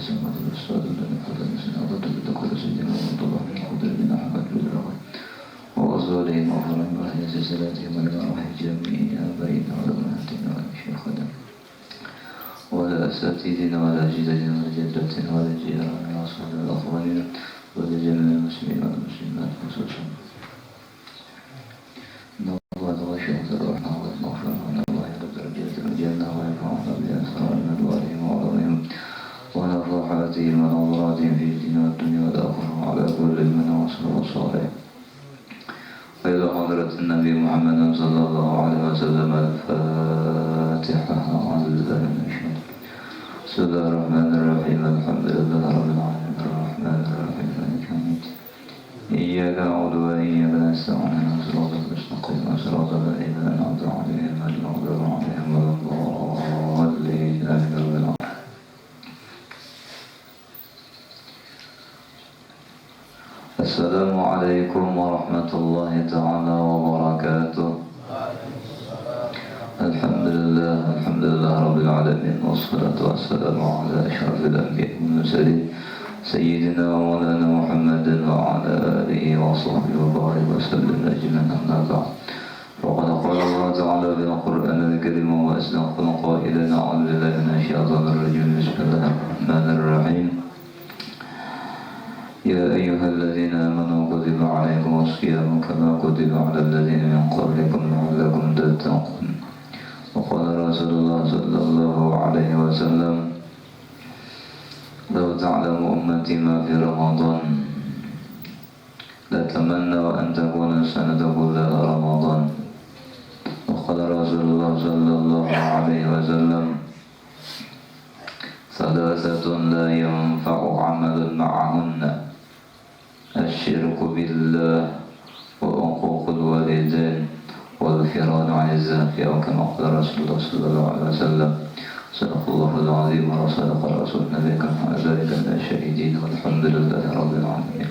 سمعت الأستاذ لم يحضر سنعبد بتقول سيدنا الله من خضر بن أحمد بالرغم وأزواجهم وأفرهم وأهل سلسلتهم ولمعه جميع آبائنا ولأمهاتنا ولشيخنا ولأساتذتنا ولأجدادنا ولجدتنا ولجيراننا وأصحابنا وأخواننا ولجميع المسلمين والمسلمات خصوصا نبوة وشهد الرحمة والمغفرة ونبوة درجات الجنة ويرفعنا بأسرار أدوارهم وعظمهم ونفحاتهم ونظراتهم في الدين والدنيا والآخرة وعلى كل من وصل وصالح وإلى حضرة النبي محمد صلى الله عليه وسلم الفاتحة أعوذ بالله من الشيطان بسم الله الرحمن الرحيم الحمد لله رب العالمين الرحمن الرحيم مالك يوم الدين إياك نعبد وإياك نستعين اهدنا الصراط المستقيم صراط الذين أنعمت عليهم غير المغضوب عليهم ولا الضالين آمين رب العالمين. Assalamualaikum warahmatullahi ta'ala wabarakatuh. Alhamdulillah Rabbil Alamin. Wassalatu wassalamu ala ashrafil anbiya wal mursalin Sayyidina wa maulana Muhammadin wa ala alihi wa sahbihi wa barik wa sallim ajma'in amma ba'd. Faqad qala Allah ta'ala bil Qur'anil Karim wa asdaqal qailan a'udzu billahi minasy syaithanir rajim. Bismillahir rahim. يا أيها الذين آمنوا كتب عليكم الصيام كما كتب على الذين من قبلكم لعلكم تتقون. وقال رسول الله صلى الله عليه وسلم لو تعلم أمتي ما في رمضان لتمنوا أن تكون السنة كلها رمضان. وقال رسول الله صلى الله عليه وسلم ثلاثة لا ينفع عمل معهن الشرك بالله وعقوق الوالدين والفرار عن الزكاة أو كما قال رسول الله صلى الله عليه وسلم صدق الله العظيم وصدق رسول النبي كما ذلك من الشهيدين والحمد لله رب العالمين.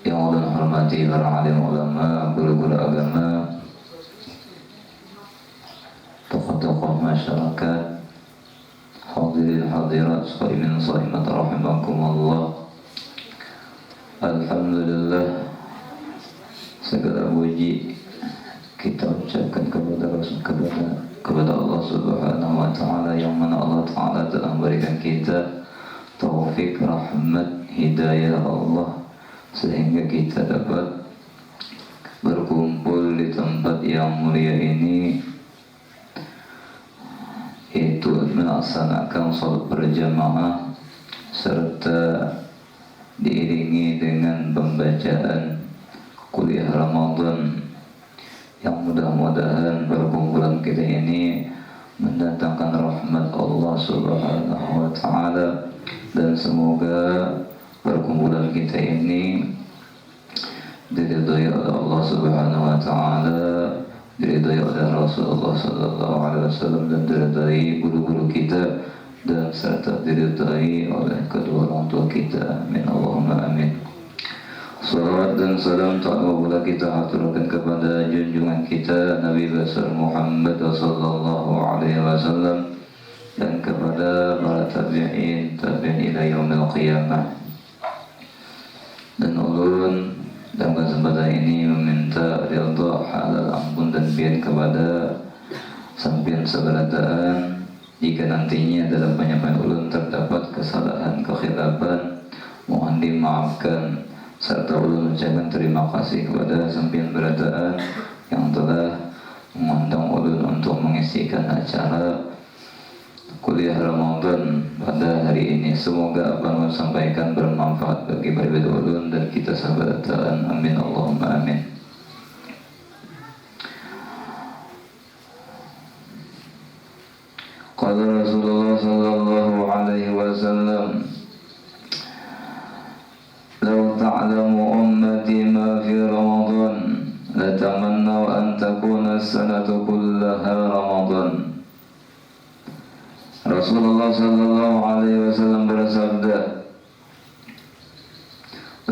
Yang Allah hormati para alim ulama, guru-guru agama, tokoh-tokoh masyarakat, hadirin hadirat, shaimin shaimat rahimakumullah. Alhamdulillah, segala puji kita ucapkan kepada Allah Subhanahu wa taala yang mana Allah taala telah memberikan kita taufik, rahmat, hidayah Allah sehingga kita dapat berkumpul di tempat yang mulia ini, yaitu melaksanakan salat berjamaah serta diiringi dengan pembacaan kuliah Ramadan yang mudah-mudahan perkumpulan kita ini mendatangkan rahmat Allah Subhanahu wa taala, dan semoga perkumpulan kita ini diridhai oleh Allah Subhanahu wa taala, diridhai oleh Rasulullah sallallahu alaihi wasallam, dan diridhai guru-guru kita, dan serta diridhai oleh kedua orang tua kita. Amin Allahumma amin. Salawat dan salam tak boleh kita haturkan kepada junjungan kita Nabi besar Muhammad sallallahu alaihi wasallam, dan kepada para tabi'in ila yaumil qiyamah. Dan ulun dalam kesempatan ini meminta ridha, halal, ampun dan bian kepada sampian seberataan jika nantinya dalam penyampaian ulun terdapat kesalahan, kekhilafan, mohon dimaafkan, serta ulun ucapkan terima kasih kepada sampian berataan yang telah mengundang ulun untuk mengisikan acara kuliah Ramadan pada hari ini. Semoga apa yang ulun sampaikan bermanfaat bagi pribadi ulun dan kita sabarataan. Amin Allahumma amin. Qala Rasulullah sallallahu alaihi wasallam, "Law ta'lamu ummati ma fi Ramadan latamannaw an takuna as-sanatu kullaha Ramadan." Rasulullah sallallahu alaihi wasallam bersabda,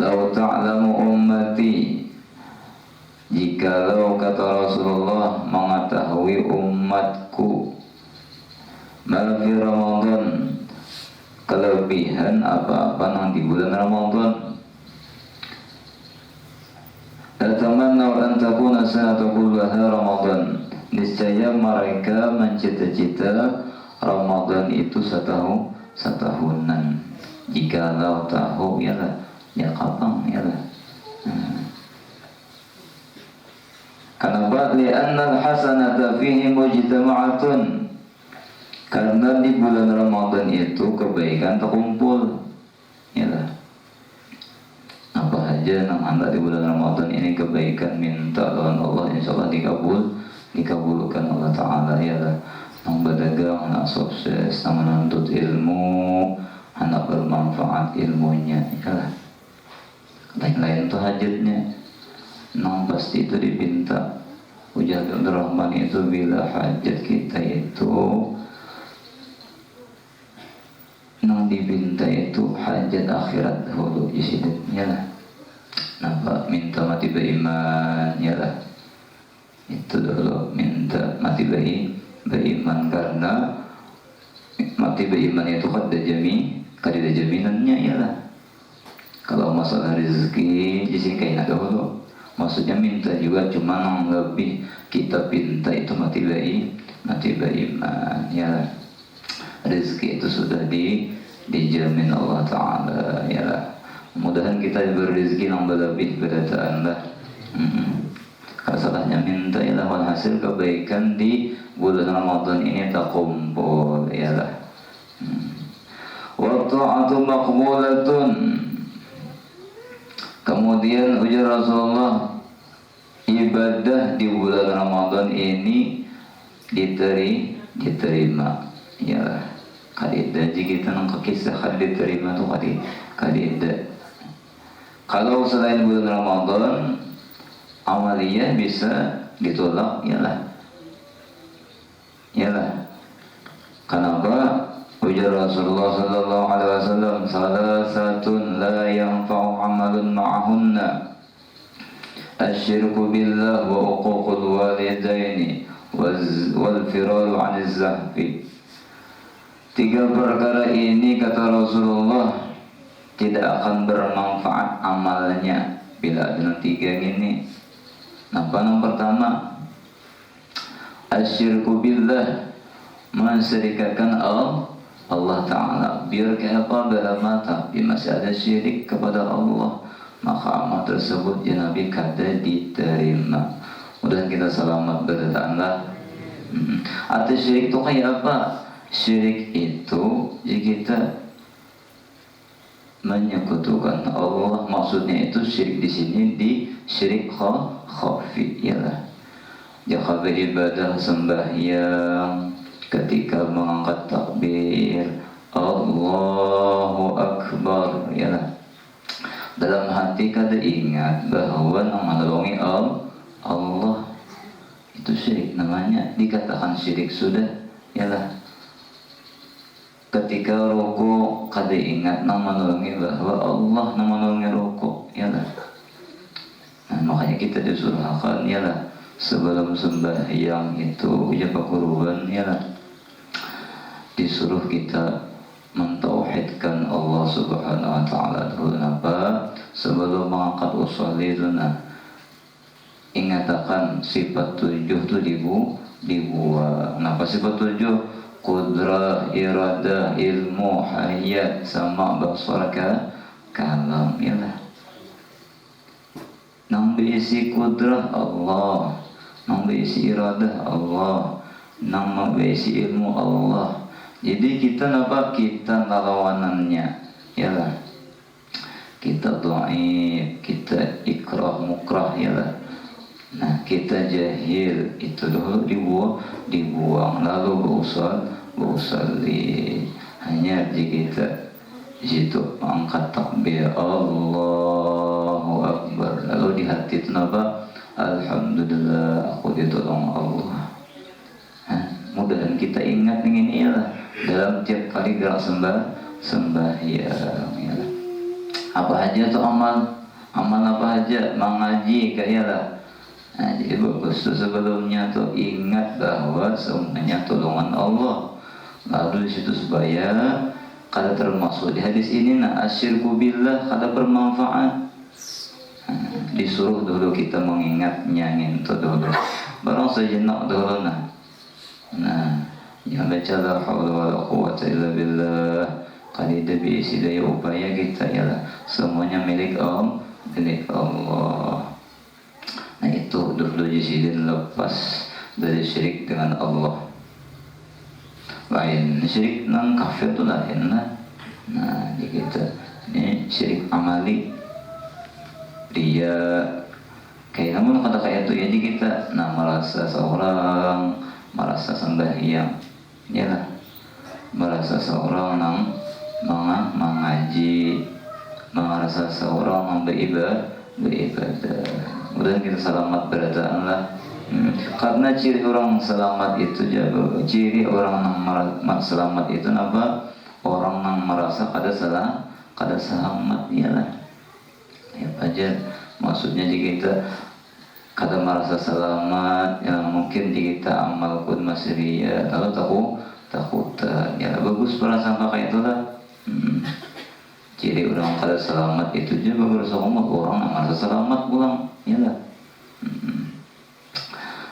"Law ta'lamu ummati," jikalau kata Rasulullah mengetahui umatku, ma fi Ramadan, kelebihan apa-apa yang di bulan Ramadan. Atamanna an takuna sanata kullaha Ramadan. Niscaya mereka mencita-cita Ramadan itu setahunan. Jikalau tahu ya kapan ya. Kenapa? Li'anna al-hasanata fihi mujtama'atun. Karena di bulan Ramadan itu kebaikan terkumpul. Ya. Apa aja yang anda di bulan Ramadan ini kebaikan, minta dengan Allah, insyaallah dikabulkan Allah Ta'ala. Ya. Yang berdagang, anak sukses, yang menuntut ilmu, anak bermanfaat ilmunya. Ya. Lain-lain itu hajatnya. Nang pasti itu dipinta. Ujar Abdurrahman itu bila hajat kita itu nang dipinta itu hajat akhirat dahulu isidnya lah. Nampak minta mati beriman ya lah. Itu dulu minta mati beriman, karena mati beriman itu kada jaminannya ya lah. Kalau masalah rezeki disingkain dahulu. Maksudnya minta juga cuma yang lebih kita pinta itu mati beriman ya. Rezeki itu sudah dijamin Allah Ta'ala ya. Mudahan kita diberi rezeki yang berlebih berdasarkan Allah. Kalau salahnya minta ya lah, hasil kebaikan di bulan Ramadan ini tak kumpul ya lah. Wa ta'atu maqbulatun. Kemudian ujar Rasulullah, ibadah di bulan Ramadan ini diterima. Ya, kadida jika kita nang kisah diterima tu kadida. Kalau selain bulan Ramadan, amaliyah bisa ditolak, yalah. Kenapa? Ujar Rasulullah sallallahu alaihi wasallam, salasatun la yanfa'u amalun ma'ahunna asyirku billah wa uququl walidaini wal firaru 'anil zahfi. Tiga perkara ini kata Rasulullah tidak akan bermanfaat amalnya bila dengan tiga ini. Apa yang pertama? Asyirku billah, menserikatkan Allah Ta'ala. Biar kayak apa bila mata masih ada syirik kepada Allah, maka amal tersebut ya Nabi kada diterima. Mudah kita selamat berdatanglah. Atau syirik itu kayak apa? Syirik itu jika kita menyekutukan Allah, maksudnya itu syirik di sini di syirik khafi ialah jika beribadah sembahyang ketika mengangkat takbir Allahu Akbar ialah dalam hati kada ingat bahwa menolongi Allah, itu syirik namanya, dikatakan syirik sudah ialah. Ketika rukuk kada ingat menolongi bahwa Allah menolongi rukuk ialah. Makanya kita disuruh akan ialah sebelum sembahyang itu ya pakuruan ialah disuruh kita mentauhidkan Allah Subhanahu wa Ta'ala dulu. Napa? Sebelum mengangkat usoliduna, ingatakan sifat 7 itu dibuang. Napa sifat 7? Qudrah, iradah, ilmu, hayat, sama, basar, kalam ialah. Nang berisi kudrah Allah, nang berisi iradah Allah, nang berisi ilmu Allah. Jadi kita napa? Kita lawanannya ialah kita dhaif, kita ikrah mukrah ialah. Nah, kita jahil itu dulu dibuang lalu berusalli. Hanya jika kita situ angkat takbir Allahu Akbar, lalu di hati itu napa? Alhamdulillah aku ditolong Allah. Mudah-mudahan kita ingat ini ialah dalam tiap kali gerak sembahyang ya. Apa aja tuh amal apa aja, mengaji kayalah. Nah, jadi bagus tuh sebelumnya tuh ingat bahwa semuanya tolongan Allah. Lalu di situ supaya kada termasuk di hadis ini asyirku billah kada bermanfaat. Disuruh dulu kita mengingatnya itu dulu. Barang sejenak dulu yang baca la haula wala quwwata illa billah. Kali isi daya upaya kita ialah semuanya milik Allah. Itu dulu jisidin lepas dari syirik dengan Allah. Lain syirik nang kafir tu lain lah. Di kita ini syirik amali dia kayak namun kata kayak itu jadi kita merasa seorang merasa sembahyang ya lah, merasa seorang nang mengaji, merasa seorang beribadah. Kemudian kita selamat berataan lah. Karena ciri orang selamat itu jago, ciri orang yang selamat itu apa? Orang yang merasa kada selamat ialah ya aja. Maksudnya jika kita kada merasa selamat, ya mungkin jika kita amal pun masih ria, lalu takut ya bagus prasangka kayak itulah. Ciri orang kada selamat itu juga bagus orang yang merasa selamat pulang ialah.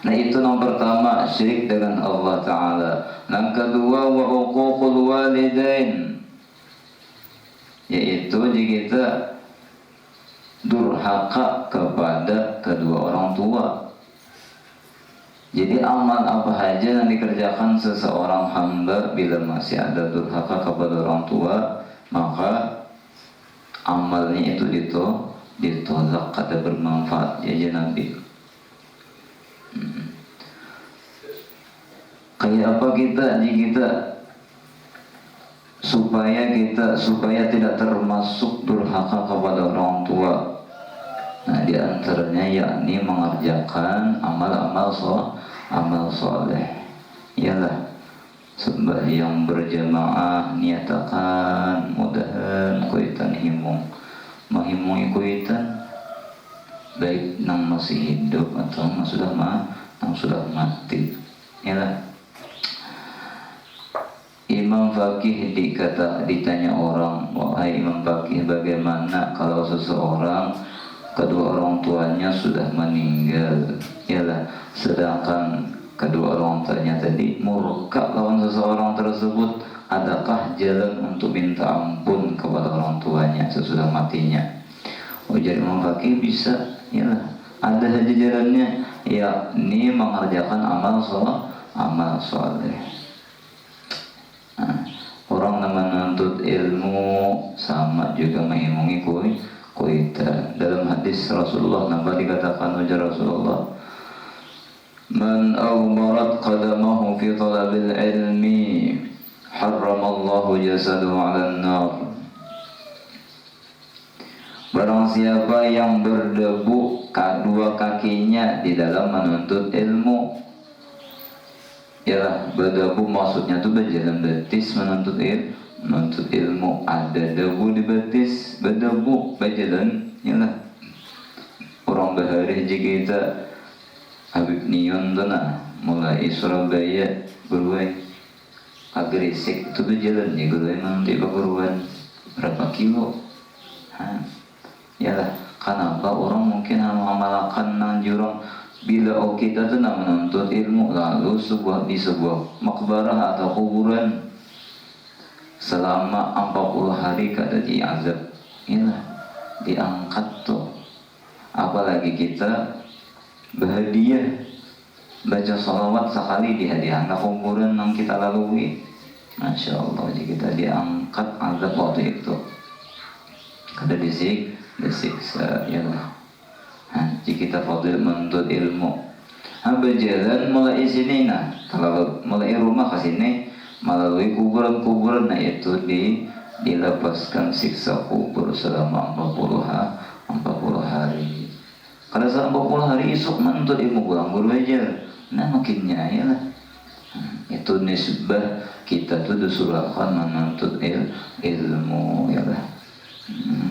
Nah itu yang pertama syirik dengan Allah Ta'ala. Yang kedua wa uququl walidain, yaitu jika kita durhaka kepada kedua orang tua. Jadi amal apa saja yang dikerjakan seseorang hamba bila masih ada durhaka kepada orang tua, maka amalnya itu ditolak, kada bermanfaat ya Nabi. Kayak apa jika kita supaya tidak termasuk durhaka kepada orang tua. Di antaranya yakni mengerjakan amal soleh. Ialah sembahyang berjamaah, niatakan mudahan kuitan mahimung kuitan baik nang masih hidup atau nang sudah mati. Ialah Imam Fakih ditanya orang, wahai Imam Fakih, bagaimana kalau seseorang kedua orang tuanya sudah meninggal, ialah sedangkan kedua orang tuanya tadi murka lawan seseorang tersebut, adakah jalan untuk minta ampun kepada orang tuanya sesudah matinya? Ujar Imam Fakih, bisa, ialah ada saja jalannya, yakni mengerjakan amal soleh. Orang yang menuntut ilmu sama juga mengimungi kuita. Dalam hadis Rasulullah nampak dikatakan ujar Rasulullah, man awmarat qadamahu fi talabil ilmi harramallahu jasadahu 'alan nar. Barang siapa yang berdebu kedua kakinya di dalam menuntut ilmu, ialah berdebu maksudnya tu berjalan betis menuntut ilmu, ada debu di betis, berdebu berjalan, ialah orang bahari jika kita Habib Nion tu mulai Surabaya Guruan Agresik itu berjalan ya Guruan nanti Guruan berapa kilo, ialah kenapa orang mungkin mengamalkan nang jurang. Bila kita tu nak menuntut ilmu, lalu di sebuah makbarah atau kuburan selama 40 hari kada diazab, inilah diangkat tu. Apalagi kita berhadiah baca salawat sekali di hadiah kuburan yang kita lalui, Masya Allah, jika kita diangkat azab waktu itu kada disiksa, ialah. Jika kita fadil menuntut ilmu, berjalan mulai sini kalau mulai rumah ke sini melalui kuburan-kuburan, itu dilepaskan siksa kubur selama 40 hari. Kalau selama 40 hari esok menuntut ilmu pulang guru aja, makinnya ialah. Itu nisbah kita tuh disurahkan menuntut ilmu, ialah.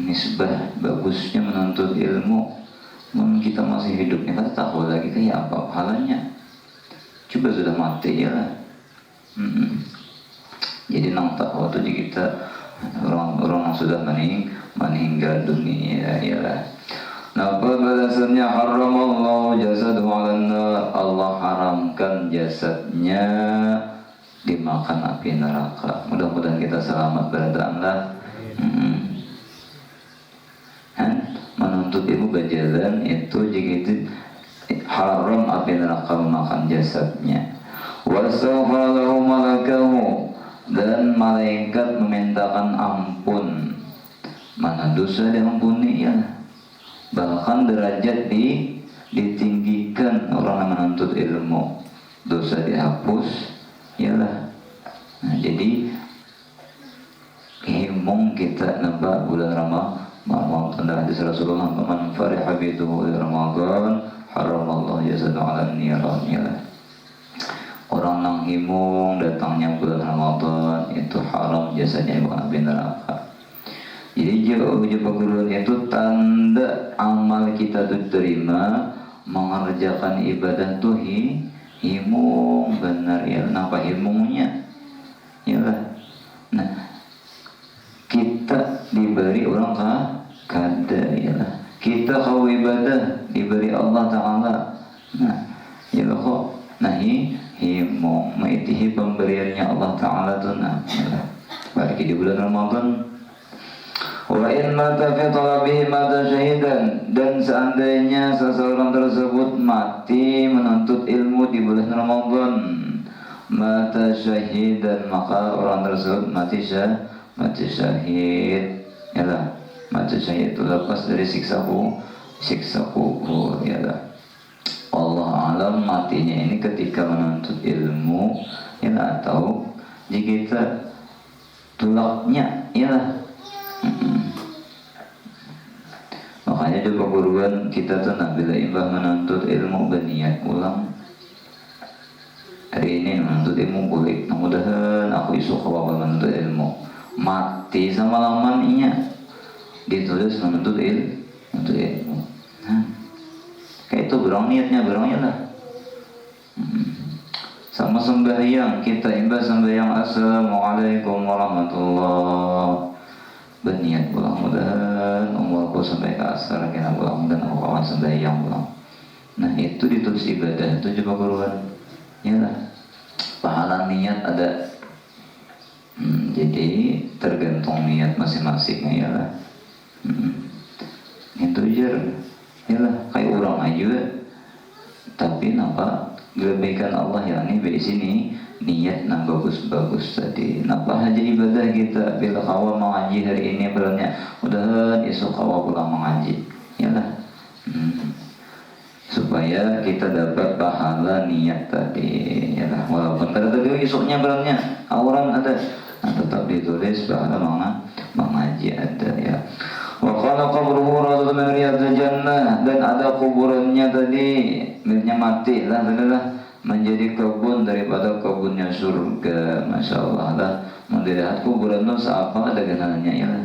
Nisbah bagusnya menuntut ilmu. Kita masih hidup, kita tahu lagi kayak apa pahalanya. Coba sudah mati ya lah. Jadi nang tak waktu kita orang-orang yang sudah meninggal dunia ya lah. Napa balasannya haramallahu jasadahu 'alan nar. Allah haramkan jasadnya dimakan api neraka. Mudah-mudahan kita selamat beradaanlah. Menuntut ilmu berjalan itu jika itu haram api neraka memakan jasadnya. Wastaghfaralahu malakahu, dan malaikat memintakan ampun. Mana dosa diampuni ya. Bahkan derajat ditinggikan orang yang menuntut ilmu, dosa dihapus yalah. Nah, jadi himung kita nampak bulan Ramadan dan hadis Rasulullah, man fariha bi dukhuli Ramadan haramallahu jasadahu 'alan niran yalah. Orang yang himung datangnya bulan Ramadan itu haram jasanya bukan api neraka. Jadi jauh perguruan itu tanda amal kita diterima, mengerjakan ibadah tuh himung benar ya. Kenapa himungnya? Yalah. Nah, kita diberi orang kada yalah. Kita kau ibadah diberi Allah Taala. Nah, yalah kok. Nah, himung, maitihi pemberiannya Allah Taala tuh nah. Bagi di bulan Ramadan. Wa in mata fi talabihi mata syahidan, dan seandainya seseorang tersebut mati menuntut ilmu di bulan Ramadan, mata syahidan, maka orang tersebut mati syahid yalah. Mati syahid itu lepas dari siksa kubur yalah. Allah alam matinya ini ketika menuntut ilmu yalah, atau jika kita tulaknya yalah. Makanya di perguruan kita tuh bila imbah menuntut ilmu berniat ulang. Hari ini menuntut ilmu boleh, mudah-mudahan aku isu kawal menuntut ilmu. Mati sama lamanya ditulis menuntut ilmu. Kayak itu berang niatnya lah. Sama sembahyang kita imbah sembahyang assalamualaikum warahmatullah. Berniat pulang, mudah-mudahan umurku sampai ke asar kena pulang dan aku akan sembahyang pulang. Nah itu ditulis ibadah itu coba guruan ya lah. Pahala niat ada. Jadi tergantung niat masing-masing ya lah. Itu ya lah kayak orang aja. Tapi nampak kebaikan Allah ya ini di sini niat yang bagus-bagus tadi. Napa aja ibadah kita bila kawal mengaji hari ini berarti udah esok kawal pulang mengaji yalah. Supaya kita dapat pahala niat tadi yalah. Walaupun pada tadi esoknya berarti awalan ada, nah, tetap ditulis pahala mengaji ada ya. Wa qala qabruhu rawdatun min riyadil jannah, dan ada kuburannya tadi miliknya mati lah adalah menjadi kebun daripada kebunnya surga. Masya Allah lah. Melihat kuburan itu apa ada kenangannya ya lah.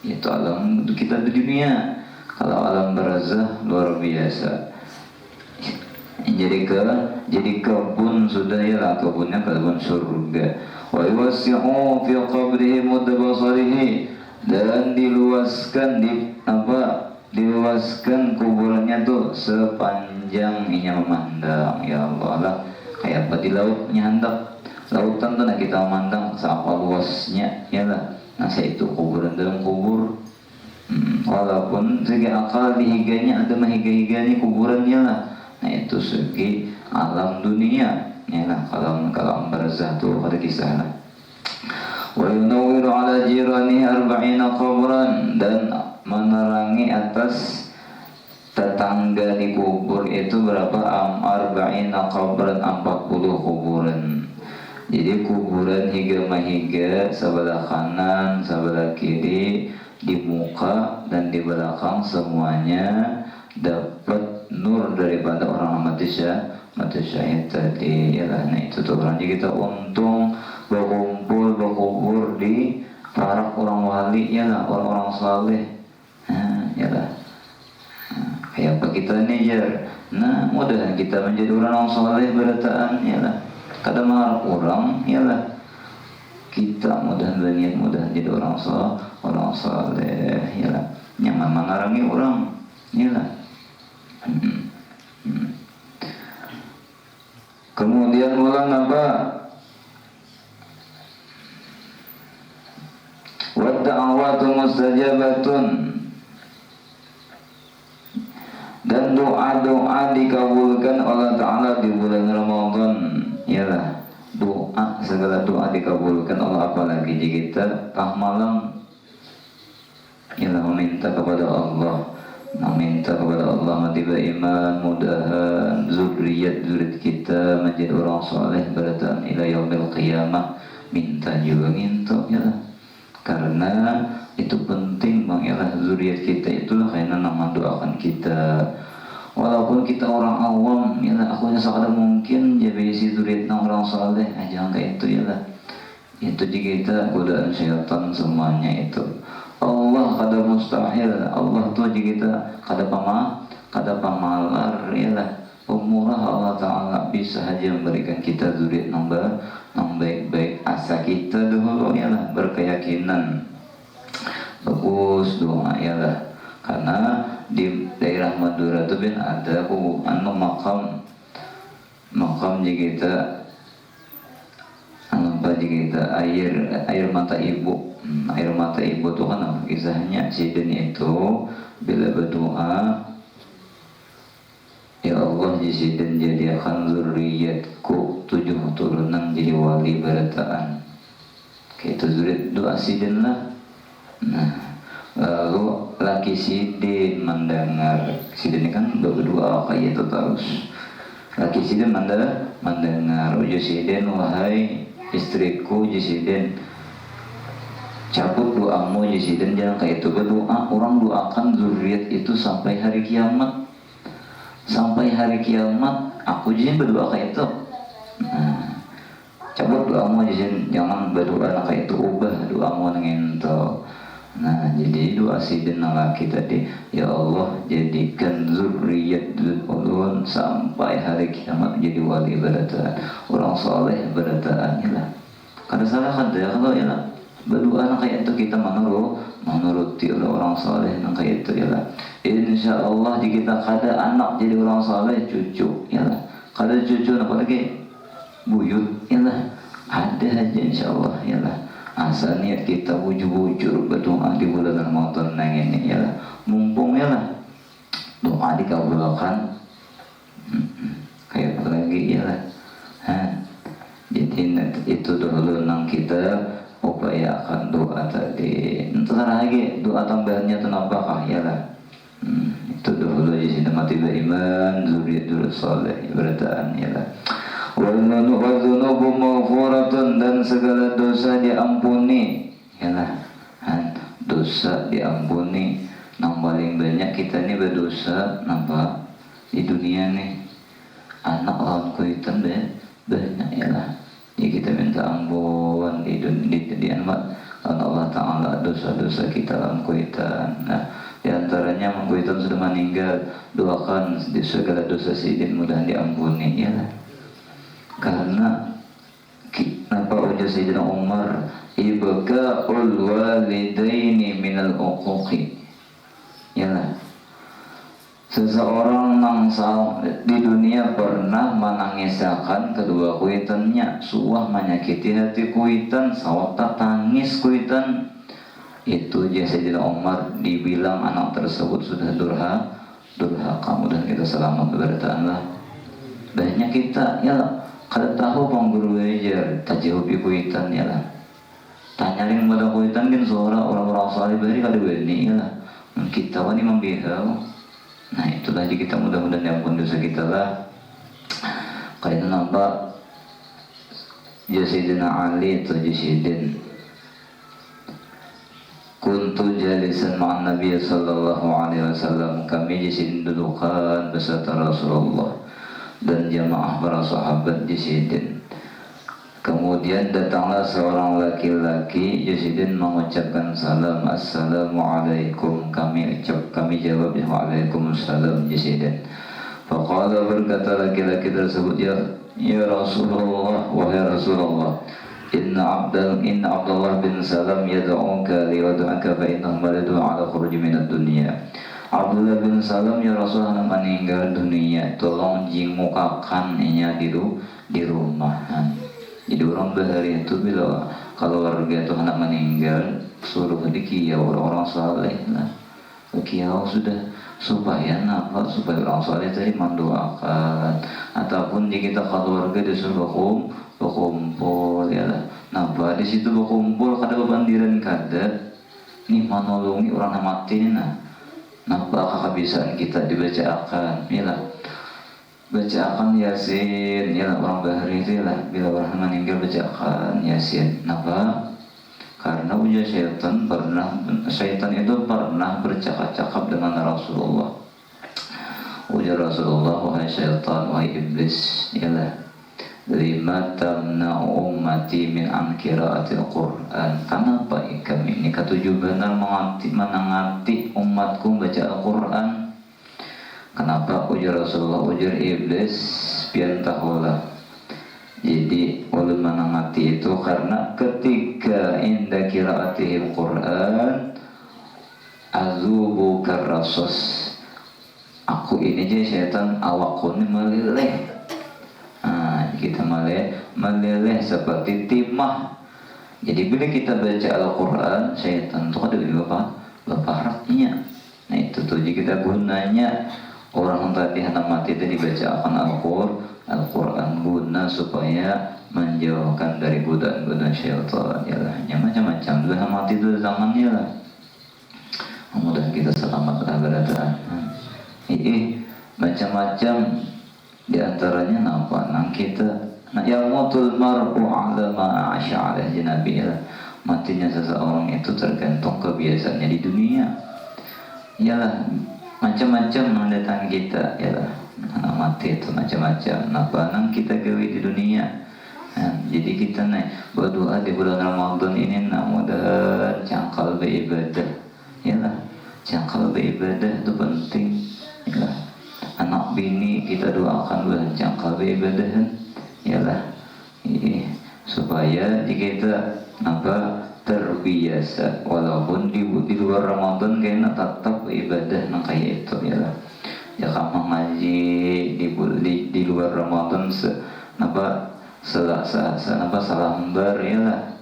Itu alam kita di dunia. Kalau alam barzah luar biasa. Jadi kebun sudah ya lah, kebunnya kebun surga. Wa yuwasi'u fi qabrihi mudabasarihi, dan diluaskan kuburannya tuh sepanjang inya memandang ya Allah lah. Kayak apa di lautnya hendak lautan tuh nah kita memandang seapa luasnya ya lah. Nah saya itu kuburan dalam kubur. Walaupun segi akal dihiganya ada mahiga-higanya kuburannya lah. Nah itu segi alam dunia ya lah. Kalau barzah tuh ada kisah lah. Wa yunawwiru ala jirani 40 qabran, dan menerangi atas tetangga di kubur itu berapa 40 qabran, 40 kuburan. Jadi kuburan higa mahiga sebelah kanan, sebelah kiri, di muka dan di belakang semuanya dapat nur daripada orang mati syahid tadi yalah. Nah itu tuh orang kita untung berkubur di parak orang wali yalah, orang-orang saleh. Yalah. Kayak apa kita nih jar. Nah mudah kita menjadi orang saleh berataan yalah. Kadang marah orang yalah. kita mudah berniat mudah jadi orang saleh ya lah. Yang mengarangi orang ya lah. Kemudian ulang apa? Wa da'awatu mustajabatun, dan doa-doa dikabulkan Allah Ta'ala di bulan Ramadan. Yalah, doa, segala doa dikabulkan Allah, apalagi jika kita tah malam. Yalah, meminta kepada Allah, matiba iman, mudahan zuriat kita menjadi orang soleh beratan ila yaumil qiyamah. Minta juga yalah, karena itu penting bang, yalah, zuriat kita itulah karena nama doakan kita. Walaupun kita orang awam, yalah, akunya sekadar mungkin jadi si zuriat orang soleh, jangan kayak itu yalah. Itu jika kita godaan syaitan semuanya itu. Allah kada mustahil, Allah tuh jika kita kada pamalar yalah. Pemurah Allah Ta'ala bisa saja memberikan kita zuriat yang baik-baik. Asa kita dulu yalah berkeyakinan bagus doa yalah, karena di daerah Madura itu kan ada makam jika kita air mata ibu. Air mata ibu itu kan apa kisahnya? Sidin itu bila berdoa, ya Allah Sidin jadikan zuriatku 7 turunan jadi wali berataan. Kayak itu zuriat doa Sidin lah. Nah, lalu laki Sidin mendengar, Sidin ini kan berdoa kayak itu terus. Laki Sidin mendengar, uji Sidin, wahai istriku Sidin, cabut doamu Sidin, jangan kayak itu berdoa. Orang doakan zuriat itu sampai hari kiamat. Sampai hari kiamat aku Sidin berdoa kayak itu. Nah, cabut doamu Sidin, jangan berdoa kayak itu, ubah doamu dengan itu. Nah, jadi doa Sidin laki tadi, ya Allah jadikan zuriat ulun sampai hari kiamat jadi wali berataan, orang soleh berataan yalah. Kada salah kada ya kalau yalah berdoa kayak itu kita menuruti orang soleh kayak itu yalah. Insya Allah jika kita kada anak jadi orang soleh, cucu yalah, kada cucu apalagi buyut yalah, ada aja insya Allah yalah. Asal niat kita bujur-bujur berdoa di bulan Ramadan ini yalah, mumpung yalah doa dikabulkan. Kayak apa lagi yalah. Jadi itu dulu nang kita upayakan doa tadi. Entar lagi doa tambahannya itu apakah yalah. Itu dulu jadi mati beriman, zuriat dulu soleh berataan yalah. Wazunubu maghfuratun, dan segala dosa diampuni yalah. Dosa diampuni. Yang paling banyak kita ini berdosa nampak di dunia nih. Anak lawan kuitan banyak yalah. Jadi kita minta ampun di anak Allah Ta'ala dosa-dosa kita lawan kuitan. Nah, di antaranya mengkuitan sudah meninggal, doakan di segala dosa Sidin mudah diampuni yalah. Karena kenapa ujar Sayyidina Umar, ibka'ul walidaini minal uquqi yalah. Seseorang nangsal di dunia pernah menangisakan kedua kuitannya, suah menyakiti hati kuitan, sawata tangis kuitan. Itu Sayyidina Umar dibilang anak tersebut sudah durhaka, mudah kita selamat berataan. Banyak kita yalah kada tahu pengguru ajar tajawab kuitan yalah. Tanyaring pada kuitan kan suara orang-orang saleh bari kada bani yalah. Kita wani membihau. Nah, itulah kita mudah-mudahan diampun dosa kita lah. Karena nampak Sayyidina Ali atau Sidin, kuntu jalisan ma'an Nabi sallallahu alaihi wasallam, kami Sidin dudukan beserta Rasulullah dan jamaah para sahabat Sidin. Kemudian datanglah seorang laki-laki, Sidin mengucapkan salam, assalamualaikum. Kami jawab waalaikumsalam Sidin. Faqala, berkata laki-laki tersebut, ya Rasulullah, wahai Rasulullah, Inna Abdullah bin Salam yad'uka liyad'uka fa innahu maladu ala khuruj minad dunya. Abdullah bin Salam ya Rasulullah meninggal dunia, tolong jimukakan nya di rumahan. Jadi orang bahari itu bila kalau warga itu anak meninggal suruh dikiau orang-orang saleh lah. Kiau sudah supaya apa? Supaya orang saleh tadi mendoakan ataupun di kita keluarga disuruh berkumpul ya lah. Nah, di situ berkumpul kada bebandiran kada nih menolongi orang yang mati nah. Nah, kakabisaan kita dibacakan ya lah. Bacakan Yasin ya lah, orang bahari itu lah bila orang meninggal bacakan Yasin. Kenapa? Karena ujar syaitan itu pernah bercakap-cakap dengan Rasulullah. Ujar Rasulullah, wahai syaitan, wahai iblis, ialah lima tamna'u ummati min an qiraatil Qur'an. Kenapa kami ini ketujuh benar menangati umatku baca Al-Quran? Kenapa? Ujar Rasulullah, ujar iblis, biar tahulah. Jadi ulun menangati itu karena ketika inda qiraatihil Quran azubu karasos, aku ini aja syaitan awakku ini meleleh. Nah, kita meleleh seperti timah. Jadi bila kita baca Al-Quran, syaitan itu ada di baparaknya. Nah itu tuh jadi kita gunanya orang tadi hendak mati itu dibacakan Al-Quran guna supaya menjauhkan dari godaan-godaan syaitan ya lah. Ya macam-macam juga mati itu tangannya lah. Mudah kita selamat lah berada. Macam-macam diantaranya nampak nang kita. Nah, yamutul mar'u ala ma asy'ala janabi lah. Matinya seseorang itu tergantung kebiasaannya di dunia. Yalah, macam-macam mendatangi kita yalah. Nah, mati itu macam-macam. Napa nang kita gawe di dunia. Nah, jadi kita berdoa di bulan Ramadan ini mudah cangkal beribadah. Yalah, cangkal beribadah itu penting. Yalah, anak bini kita doakan bulan cangkal beribadah. Yalah, supaya kita terbiasa walaupun di luar Ramadan kayaknya tetap ibadah nang kayak itu yalah. Ya kamu ngaji di luar Ramadan salah lembar yalah.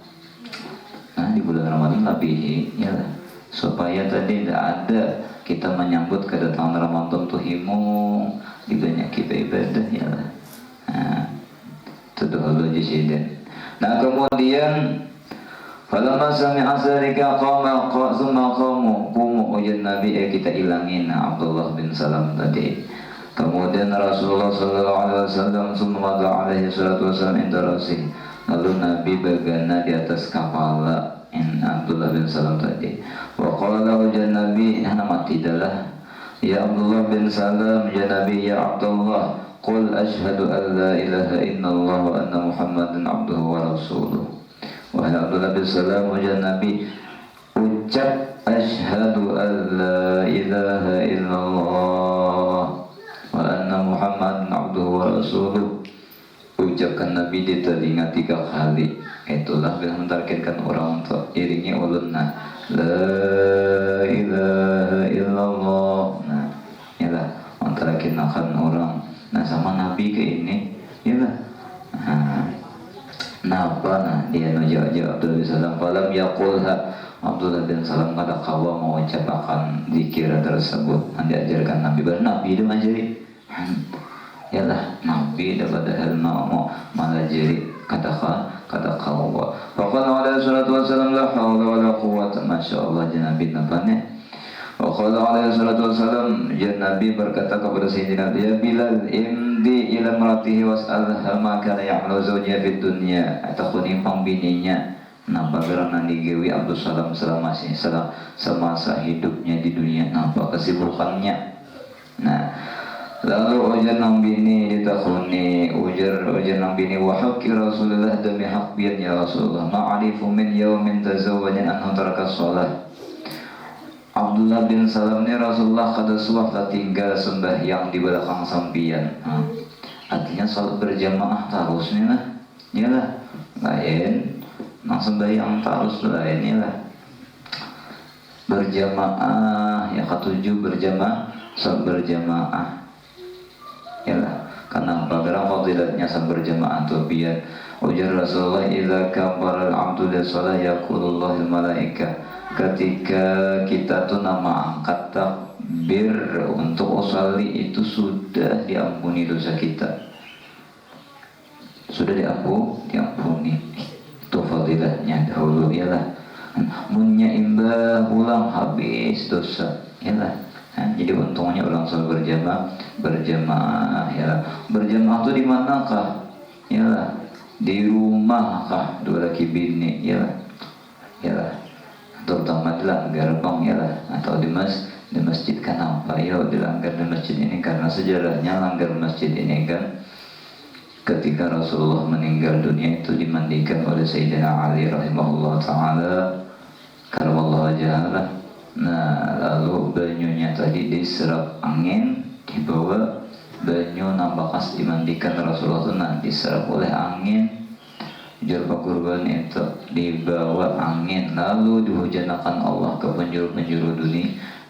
Nah di bulan Ramadan lebih yalah supaya tadi tidak ada kita menyambut kedatangan Ramadan tuh himung di banyak kita ibadah yalah. Nah itu dulu jisiden. Nah kemudian falamma sami'a dzalika qama summa qamu ujian Nabi kita ilangin Abdullah bin Salam tadi. Kemudian Rasulullah sallallahu alaihi wasallam summa alaihi salatu wasallam inda rasih. Lalu Nabi bergana di atas kepala Abdullah bin Salam tadi. Wa qala ujian Nabi mati adalah ya Abdullah bin Salam ya Nabi ya Abdullah qul asyhadu an la ilaha illallah wa anna Muhammadan abduhu wa rasuluh. Wahai Abdullah bin Salam wajah Nabi ucap asyhadu an la ilaha illallah wa anna Muhammadan abduhu wa rasuluh. Ucapkan Nabi di telinga 3 kali. Itulah yang mentargetkan orang untuk iringi ulunna la ilaha illallah. Nah yalah mentargetkan orang. Nah sama Nabi ke ini yalah. Nah dia jawab Abdullah bin Salam falam yaqulha. Abdullah bin Salam kada kawa mengucapkan zikir tersebut yang diajarkan Nabi. Nabi itu mengajari yalah Nabi daripada hal mau mengajari kata kawa. Faqala alaihi salatu wassalam la hawla wa la quwwata masyaallah Nabi nabane. Waqala alaihi salatu wassalam Nabi berkata kepada Sayyidina ya Bilal imdi ila maratihi was'alha ma kana ya'malu zawjiha fid dunya. Atau nimpang bininya nampak karena digawi Abdul Salam semasa hidupnya di dunia nampak kesibukannya. Nah lalu ujar nang bini ditakhuni ujar nang bini wa haqqi Rasulullah demi hak biarnya Rasulullah ma'arifu min yaumin tazawwaja anhu taraka shalah. Abdullah bin Salam ini Rasulullah kada suah tinggal sembahyang di belakang sampian. Artinya salat berjamaah terus nih lah. Yalah. Lain nang sembahyang terus lah inilah berjamaah ya ketujuh berjamaah ya lah. Kenapa? Karena fadilatnya salat berjamaah tuh biar ujar Rasulullah idza kabbara al-'abdu lis-shalah yaqulullahul malaika, ketika kita tuh nama angkat takbir untuk usolli itu sudah diampuni dosa kita, sudah diampuni. Itu fadilatnya dahulu ya lah. Munnya imbah pulang habis dosa ya lah. Jadi untungnya ulang sholat berjamaah ya lah. Berjamaah tuh di manakah? Ya lah. Di rumah kah dua laki bini ya lah. Ya lah. Terutama di langgar bang ya lah. Atau di masjid. Kenapa ya dilanggar di masjid ini? Karena sejarahnya langgar masjid ini kan ketika Rasulullah meninggal dunia itu dimandikan oleh Sayyidina Ali rahimahullah ta'ala karamallahu wajhalah. Nah lalu banyunya tadi diserap angin, dibawa banyu nambakas dimandikan Rasulullah itu nanti diserap oleh angin. Jurba kurban itu dibawa angin lalu dihujanakan Allah ke penjuru-penjuru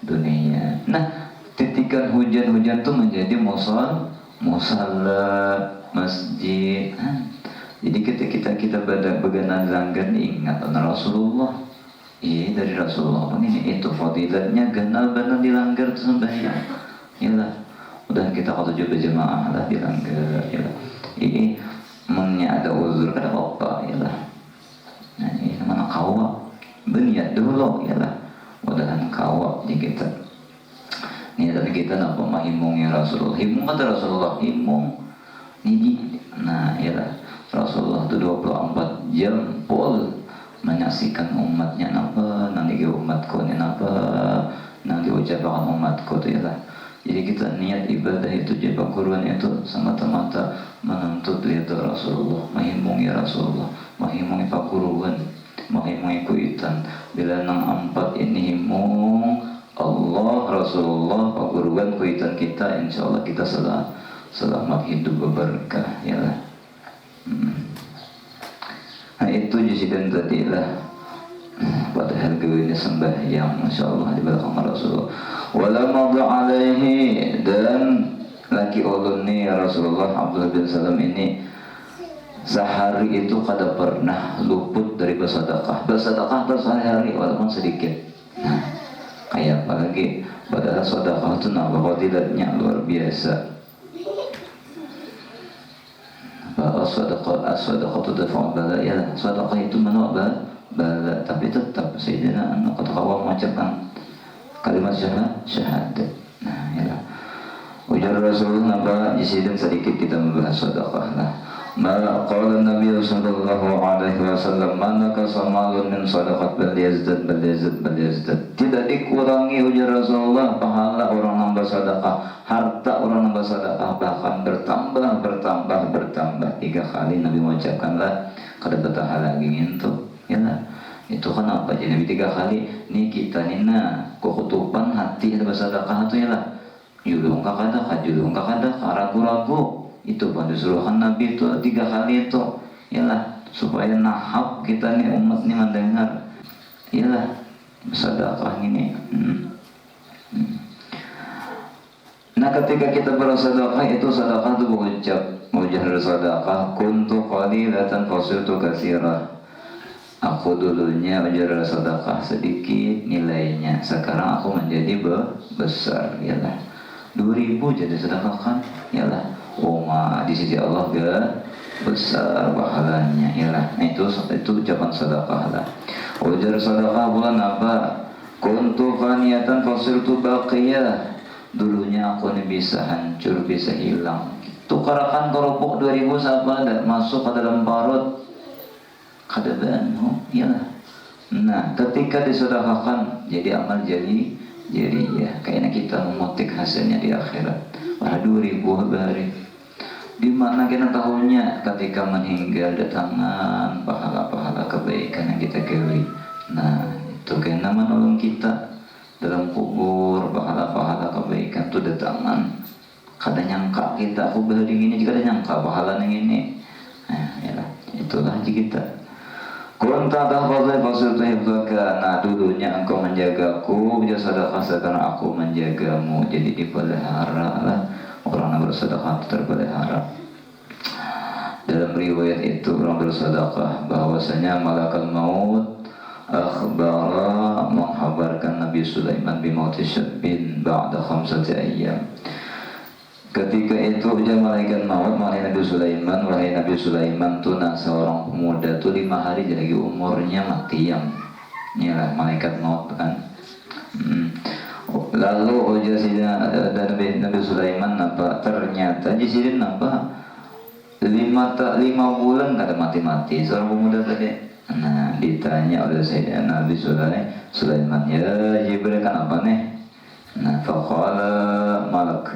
dunia. Nah titikan hujan-hujan itu menjadi musalla masjid. Jadi ketika kita beganan langgar ingat Rasulullah. Iya dari Rasulullah ini itu fadilatnya ganal benar dilanggar itu sembahyang. Iyalah. Udah kita ketujuh berjamaah lah dilanggar. Iyalah. Ini mennya ada uzur ada apa iyalah. Nah ini mana kawa berniat dulu iyalah. Mudahan kawa di kita. Ini dan kita nampak mahimungnya Rasulullah. Himung kata Rasulullah himung. Ini nah iyalah Rasulullah itu 24 jam full menyaksikan umatnya napa nanti umatku ini napa nanti ucapan umatku itu ya. Jadi kita niat ibadah itu jadi kurban itu semata-mata menuntut ridha Rasulullah, menghimpungi Rasulullah, menghimpungi pakuruan, menghimpungi kuitan. Bila nang empat ini himung Allah, Rasulullah, pakuruan, kuitan kita, insya Allah kita selamat hidup berberkah ya lah. Nah itu jisikan tadi lah padahal gue sembahyang Masya Allah di belakang Rasulullah wala madha alaihi. Dan laki ulun ni ya Rasulullah Abdullah bin Salam ini sehari itu kada pernah luput dari bersedekah sehari-hari walaupun sedikit. Nah kayak apalagi padahal sedekah itu nambah fadilatnya luar biasa. As-sadaqah tudfa'u bala ya sedekah itu menolak bala tapi tetap Sayyidina anak ketawa mengucapkan kalimat syahadat. Nah ya ujar Rasulullah nambah jisidan sedikit kita membahas sedekah lah. Ma qala Nabi sallallahu alaihi wasallam manaka samalun min sadaqat bal yazdad. Tidak dikurangi ujar Rasulullah pahala orang nambah sedekah, harta orang nambah sedekah bahkan bertambah 3 kali Nabi mengucapkanlah kada betah lagi itu ya lah. Itu kenapa jadi Nabi 3 kali ni kita nina kukutupan hati ada bersedekah itu ya lah. Julung kakada ragu-ragu itu pada suruhan Nabi itu 3 kali itu ialah supaya nahap kita nih umat nih mendengar ialah sedekah ini. Nah ketika kita bersedekah itu sedekah itu ujar sedekah kuntu qalilatan fasiltu katsira. Aku dulunya ujar sedekah sedikit nilainya, sekarang aku menjadi besar ialah 2000 jadi sedekah kan ialah di sisi Allah gak besar pahalanya ialah. Nah itu ucapan sedekah lah. Ujar sedekah bulan apa? Kuntu faniyatan fasiltu baqiyah. Dulunya aku ini bisa hancur, bisa hilang. Tukarakan keropok 2000 sahabat dan masuk ke dalam parut kada banu ialah. Nah ketika disedekahkan jadi amal jadi ya kayaknya kita memetik hasilnya di akhirat. Pada 2000 hari di mana kita tahunya ketika meninggal datangan pahala-pahala kebaikan yang kita kiri. Nah itu kena menolong kita dalam kubur, pahala-pahala kebaikan itu datangan. Kada nyangka kita aku beli ini jika ada nyangka pahala yang ini. Nah yalah itulah kita Kunta tahfazai fasurtu hifdzaka. Nah, dulunya engkau menjagaku, bersedekah sekarang aku menjagamu. Jadi dipelihara lah. Orang yang bersedekah terpelihara. Dalam riwayat itu orang bersedekah bahwasanya malaikat maut akhbara menghabarkan Nabi Sulaiman bimauti syabin ba'da khamsati ayyam. Ketika itu ujar malaikat maut, wahai Nabi Sulaiman tuh seorang pemuda tuh 5 hari lagi umurnya mati yang inilah malaikat maut kan. Lalu ujar Nabi Sulaiman nampak ternyata jadi nampak 5 bulan kada mati-mati seorang pemuda tadi. Nah ditanya oleh Sayyidina Nabi Sulaiman, ya Jibril kan apa nih? Nah faqala malak,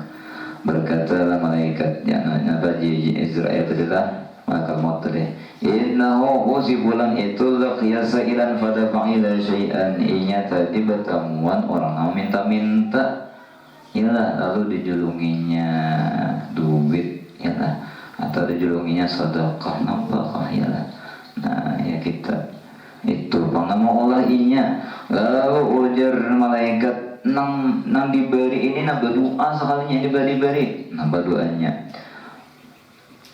berkatalah malaikat yang Nabi Israel adalah malaikat maut tadi, innahu si bulan itu laqiyasa ilan fadafa'ila syai'an, inya tadi bertemuan orang yang minta-minta ialah lalu dijulunginya duit ialah atau dijulunginya sedekah nafkah ialah. Nah ya kita itu panama Allah inya lalu ujar malaikat nang diberi ini nak berdoa sekalinya diberi nah berdoanya,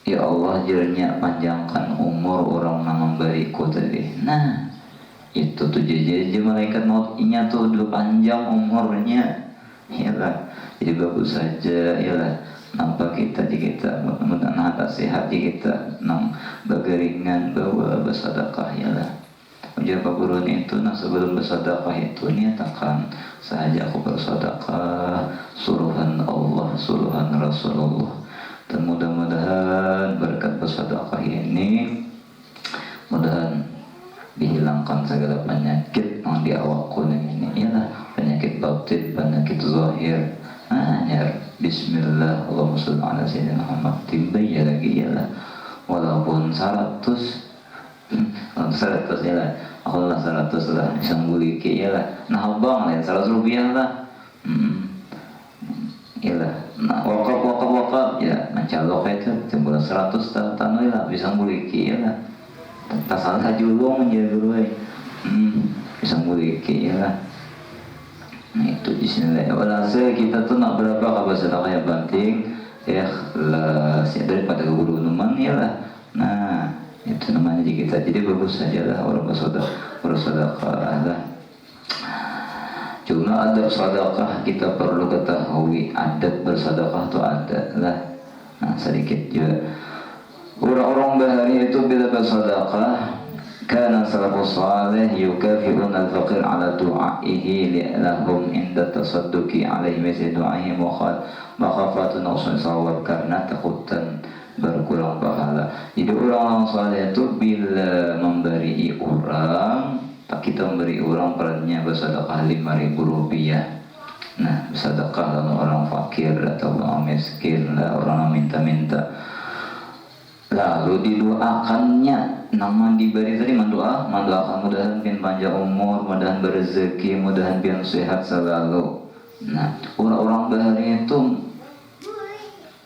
ya Allah jernya panjangkan umur orang yang memberiku tadi. Nah itu tuh jadi malaikat maut inya tuh udah panjang umurnya ialah. Jadi bagus saja ialah nampak kita jika mudah-mudahan sehat jika kita nang bageringan bawa bersedekah ialah. Ujar Pak Guru itu nah sebelum bersedekah itu niatakan sahaja aku bersedekah suruhan Allah suruhan Rasulullah, dan mudah-mudahan berkat bersedekah ini mudahan dihilangkan segala penyakit yang di awakku ini ialah penyakit batin penyakit zahir. Bismillah Allahumma sholli ala sayyidina Muhammad tiba ya lagi ialah walaupun 100 ialah aku lah 100 lah isang buliki ialah nah bang lain 100 rupiah lah ialah nah wakaf ya mencalok itu jembulan 100 tanah lah bisa buliki ialah tak salah julung ya guru bisa buliki ialah. Nah itu di sini walhasil kita tuh nak berapa kabar sedekah yang penting ikhlas ya daripada guru numan ya lah. Nah itu namanya di kita, jadi bagus saja lah orang bersedekah lah. Cuma adab sedekah kita perlu ketahui, adab bersedekah itu ada lah. Nah sedikit juga orang-orang bahari itu bila bersedekah kana salafus salih yukafi'una al-faqir ala du'aihi lahum inda tasadduqi alaihi misli du'aihi makhafatun naqsun sawab, karena takutan berkurang pahala. Jadi orang-orang saleh itu bila memberi orang, kita memberi orang perannya bersedekah 5.000 rupiah. Nah bersedekah lalu orang fakir atau orang miskin lah, orang yang minta-minta, lalu didoakannya nama diberi tadi mendoakan mudahan pian panjang umur, mudahan berezeki, mudahan pian sehat selalu. Nah orang-orang bahari itu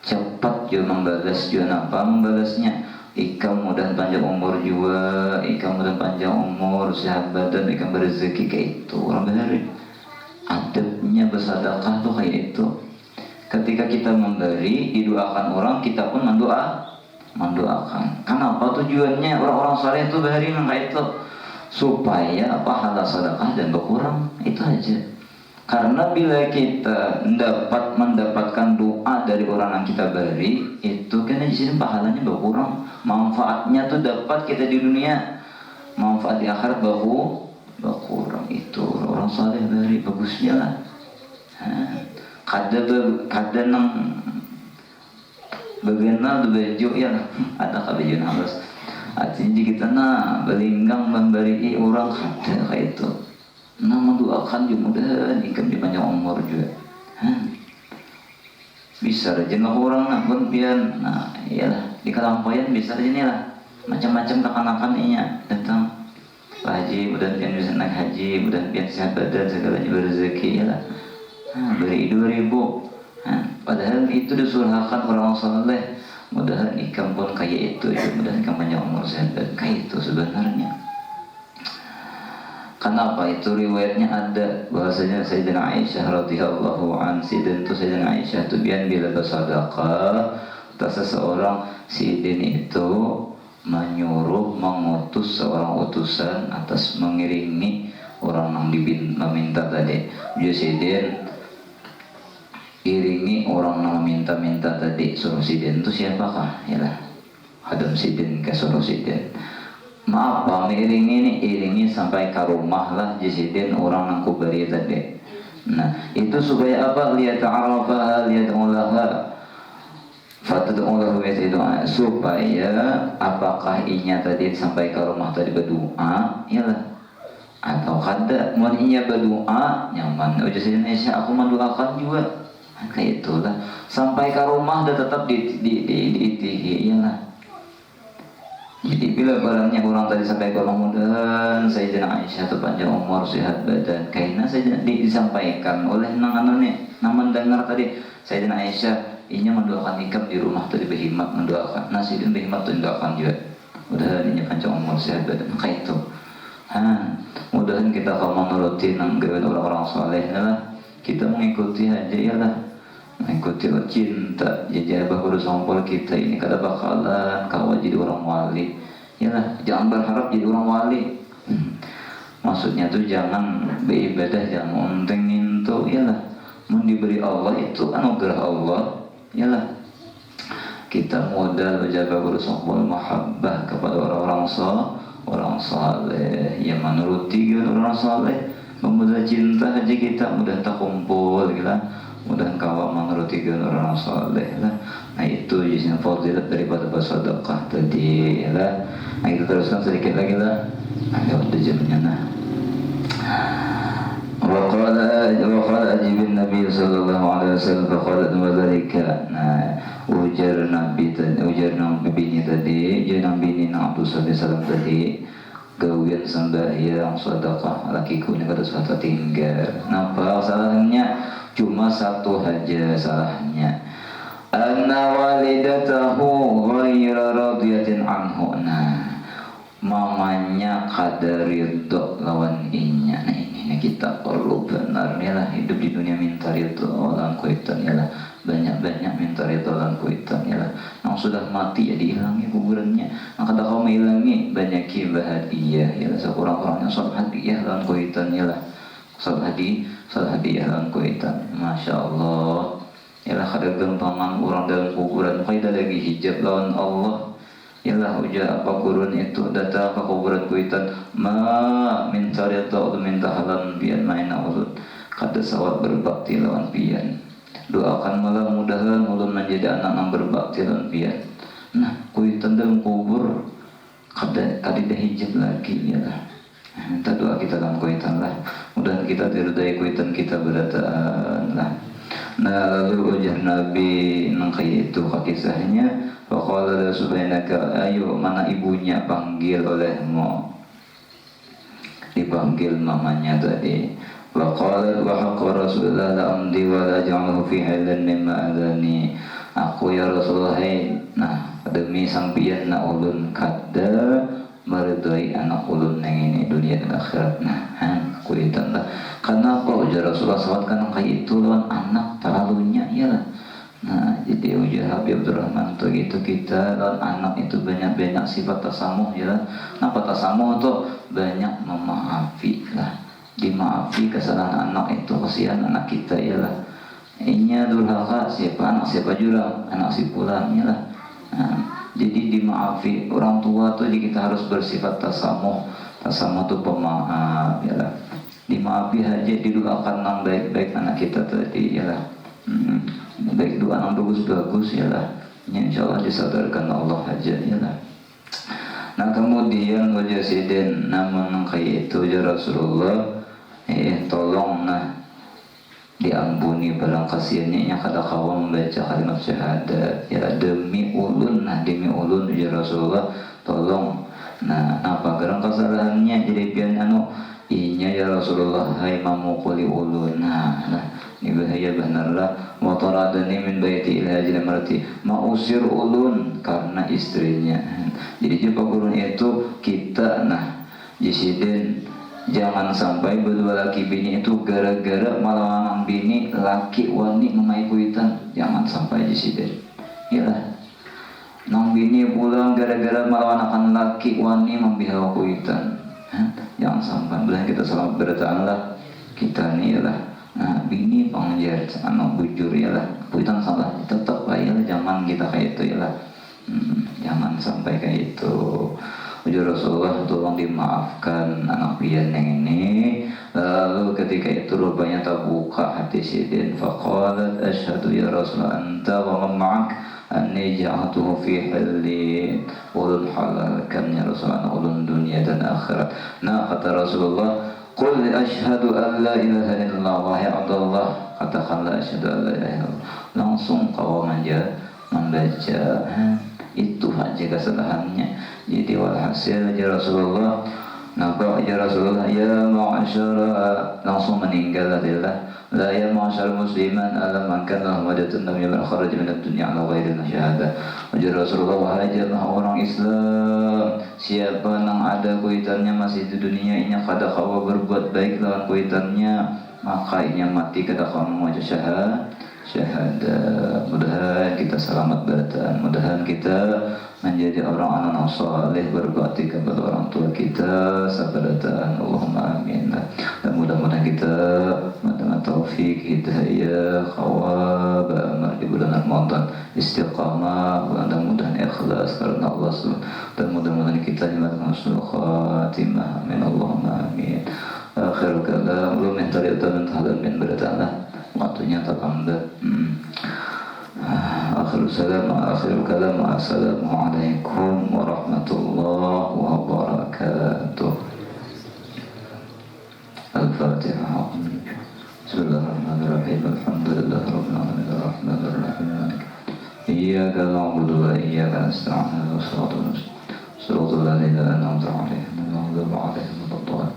cepat juga membalas juga membalasnya. Ikam mudahan panjang umur juga, ikam mudahan panjang umur, sehat badan, ikam berezeki kayak itu orang bahari. Adabnya bersedekah tuh kayak itu. Ketika kita memberi, didoakan orang, kita pun mendoakan. Kenapa tujuannya orang-orang saleh itu bahari kayak itu? Supaya pahala sedekah dan berkurang, itu aja. Karena bila kita mendapatkan doa dari orang yang kita beri, itu kan di sini pahalanya berkurang. Manfaatnya tuh dapat kita di dunia, manfaat di akhirat berkurang. Itu orang saleh beri bagusnya lah. Kada nang bagaimana baju ya ada kabijan halus. Artinya kita belinggang memberi orang kada kayak itu. Mendoakan juga mudahan ikam di panjang umur juga. Bisa aja nggak orang pun pian. Nah iyalah di kelampayan bisa aja nih lah. Macam-macam kekanakan inya datang Pak Haji, mudahan pian bisa naik haji, mudahan pian sehat badan segalanya berrezeki iyalah. Beri 2.000. Padahal itu disurahkan orang saleh. Mudahan ikam pun kayak itu, mudahan ikam panjang umur sehat badan kayak itu sebenarnya. Kenapa itu riwayatnya ada bahwasanya Sayyidina Aisyah radhiyallahu an sidin itu Sayyidina Aisyah itu biar bila bersedekah atas seseorang sidin itu menyuruh mengutus seorang utusan atas mengiringi orang yang meminta tadi. Jadi sidin iringi orang yang meminta-minta tadi. Suruh sidin itu siapakah? Yalah Adam sidin ke suruh sidin. Maaf Pak, iringi sampai ke rumah lah jisidin orang yang kuberi tadi. Nah itu supaya apa? Liyata'arafaha liyata'ulaha fatad'ulahu yasidu'a, supaya apakah inya tadi sampai ke rumah tadi berdoa yalah atau kada mau inya berdoa nyaman jisidin Aisyah aku mendoakan juga kayak itulah sampai ke rumah dan tetap diitihi yalah. Jadi bila barangnya orang tadi sampai ke rumah mudahan Sayyidina Aisyah itu panjang umur sehat badan karena Sayyidina disampaikan oleh nang mendengar tadi Sayyidina Aisyah inya mendoakan ikam di rumah tadi berhimat mendoakan Sayyidina berhimat mendoakan juga mudahan inya panjang umur sehat badan kayak itu. Mudahan kita kalau menuruti nang orang-orang soleh lah kita mengikuti aja ya lah mengikuti cinta jadi bahwa sampul kita ini kada bakalan kau jadi orang wali yalah jangan berharap jadi orang wali maksudnya tuh jangan beribadah jangan mentingin tuh yalah mau diberi Allah itu anugerah Allah yalah kita modal menjaga sampul mahabbah kepada orang-orang saleh yang menuruti orang saleh memudah cinta aja kita mudah tak kumpul gitu mudah kawan menuruti orang saleh lah. Nah itu jenisnya fadilat daripada bersedekah tadi lah. Nah kita teruskan sedikit lagi lah. Ada waktu jamnya nah. Waqala ajibin Nabi sallallahu alaihi wasallam faqala dzalika. Nah ujar Nabi tadi, Nabi Abdul sallallahu tadi gawian sembahyang sedekah lakiku ini kada suatu tinggal. Napa salahnya? Cuma satu aja salahnya. Anna walidatahu ghaira radiyatin anhu. Nah, mamanya kada ridho lawan inya. Nah, ini kita perlu benar ya lah hidup di dunia minta ridho lawan kuitan ya lah. Banyak-banyak minta ridho lawan kuitan ya lah. Yang sudah mati ya dihilangi kuburannya. Yang kada kau menghilangi banyak bahagia ya lah sekurang-kurangnya sholat hadiah lawan kuitan ya lah. Sholat hadiah lawan kuitan. Masya Allah yalah kada gampaman orang dalam kuburan kada lagi hijab lawan Allah yalah ujar apa kurun itu data ke kuburan kuitan ma min carita min tahalan bian main ulun kada sawat berbakti lawan pian doakan malah mudahan ulun menjadi anak yang berbakti lawan pian. Nah kuitan dalam kubur kada hijab lagi yalah. Minta doa kita dalam kuitan lah mudah kita diridai kuitan kita berataan lah. Nah lalu ujar Nabi nangkai itu kisahnya faqala subhanaka ayo mana ibunya panggil olehmu dipanggil mamanya tadi waqala wa haqqa Rasulullah la amdi wa la ja'alahu fi halan mimma adani aku ya Rasulullah nah demi sampian na ulun kada meridai anak ulun yang ini dunia dan akhirat. Nah, kuitan lah. Kenapa ujar Rasulullah SAW kan kayak itu lawan anak terlalunya ya lah. Nah, jadi ujar Habib Abdurrahman tuh gitu kita lawan anak itu banyak sifat tasamuh ya lah. Nah, tasamuh tuh banyak memaafi lah. Dimaafi kesalahan anak itu kasihan anak kita ya lah. Inya durhaka siapa anak siapa jurang anak si pulang ya lah. Nah, jadi dimaafi orang tua tuh jadi kita harus bersifat tasamuh tuh pemaaf ya lah dimaafi aja didoakan yang baik-baik anak kita tadi ya lah baik doa yang bagus-bagus ya lah ya, insyaallah disadarkan Allah aja ya lah. Nah kemudian wajah sidin namun kayak itu ya Rasulullah tolong nah diampuni barang kasihannya yang kada kawan membaca kalimat syahadat ya demi ulun ya Rasulullah tolong nah apa garang kesalahannya jadi biar inya ya Rasulullah hai mamukuli ulun nah ini bahaya benarlah motoradani min baiti ila hajil marti mausir ulun karena istrinya jadi jika gurun itu kita nah jisidin Jangan sampai berdua laki bini itu gara-gara malawangan bini laki wani ngemai kuitan. Jangan sampai di situ. Iyalah. Nang bini pulang gara-gara malawan laki wani membihau kuitan. Jangan sampai belah kita selamat berataan lah. Kita nih lah. Nah, bini pangjar anak bujur ya lah. Kuitan salah. Tetap lah ya lah. Jangan kita kayak itu ya lah. Jangan sampai kayak itu. Ujar Rasulullah, tolong dimaafkan anak pian yang ini. Lalu ketika itu rupanya terbuka hati Sidin. Faqalat asyhadu ya Rasulullah anta wa man ma'ak anni ja'atuhu fi halin. Ulun halalkan ya Rasulullah ulun dunia dan akhirat. Nah kata Rasulullah, qul asyhadu an la ilaha illallah ya Abdullah, katakan la asyhadu an la ilaha illallah. Langsung kau membaca itu aja kesalahannya. Jadi walhasil ya Rasulullah, nampak ya Rasulullah, ya ma'asyara, langsung meninggal adalah la ya ma'asyara musliman alam makan lah wadatun nabi man kharaj min ad-dunya ala ghairi syahadah. Ya Rasulullah, wahai jemaah orang Islam, siapa yang ada kuitannya masih di dunia ini kada kawa berbuat baik lawan kuitannya, maka ini mati kada kawa mengucap syahadah. Mudahan kita selamat berataan, mudahan kita menjadi orang anak saleh berbakti kepada orang tua kita sabarataan. Allahumma amin. Dan mudah-mudahan kita mendapat taufik hidayah khawab amal di bulan Ramadan, istiqamah, mudah-mudahan ikhlas karena Allah SWT, dan mudah-mudahan kita dimakan husnul khatimah. Amin Allahumma amin. Akhir kalam lu minta riatan min berataan waktunya terlambat. Akhir kalam, assalamualaikum warahmatullahi wabarakatuh. Al-Fatihah. Bismillahirrahmanirrahim. Alhamdulillah rabbil alamin arrahmanir rahim. Iyyaka na'budu wa iyyaka nasta'in. Shiratal ladzina an'amta 'alaihim ghairil maghdubi 'alaihim waladdallin.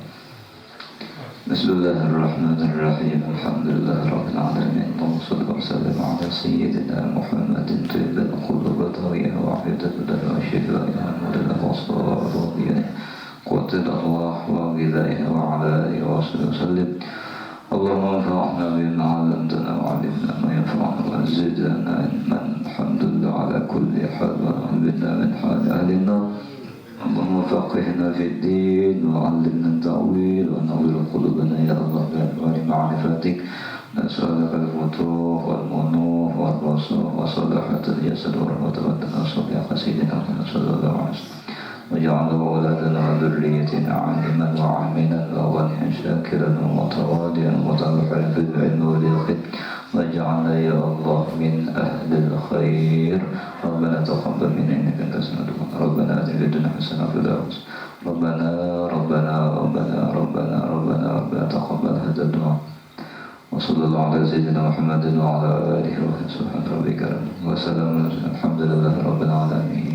Bismillahirrahmanirrahim. Alhamdulillah rabbil alamin. Wassalatu wassalamu ala sayyidina Muhammadin tayyibin qulub tawiyah wahidatul wa shifaa'a wa wasfa'u quwwatul arwah wa ghidaiha wa ala alihi wa sallam. Allahumma anfa'na bima 'allamtana wa 'allimna ma yanfa'una wa zidna ilman. Alhamdulillah ala kulli hal wa bina min hal ahli an-nar. اللهم فقهنا في الدين وعلمنا التأويل ونور قلوبنا يا الله بأنوار معرفتك. نسألك الفتوح والمنوح والرسوخ وصلاحة الجسد والروح والتناسق يا سيدنا محمد صلى الله عليه وسلم. واجعل أولادنا وذريتنا عالما وعاملا وغنيا شاكرا ومتواضعا متبحرا في العلم واليقين. واجعلنا يا الله من أهل الخير. ربنا تقبل منا إنك أنت السميع الدعاء. ربنا آتنا في الدنيا حسنة وفي الآخرة ربنا تقبل هذا الدعاء. وصلى الله على سيدنا محمد وعلى آله وصحبه. سبحان ربك وسلام. الحمد لله رب العالمين.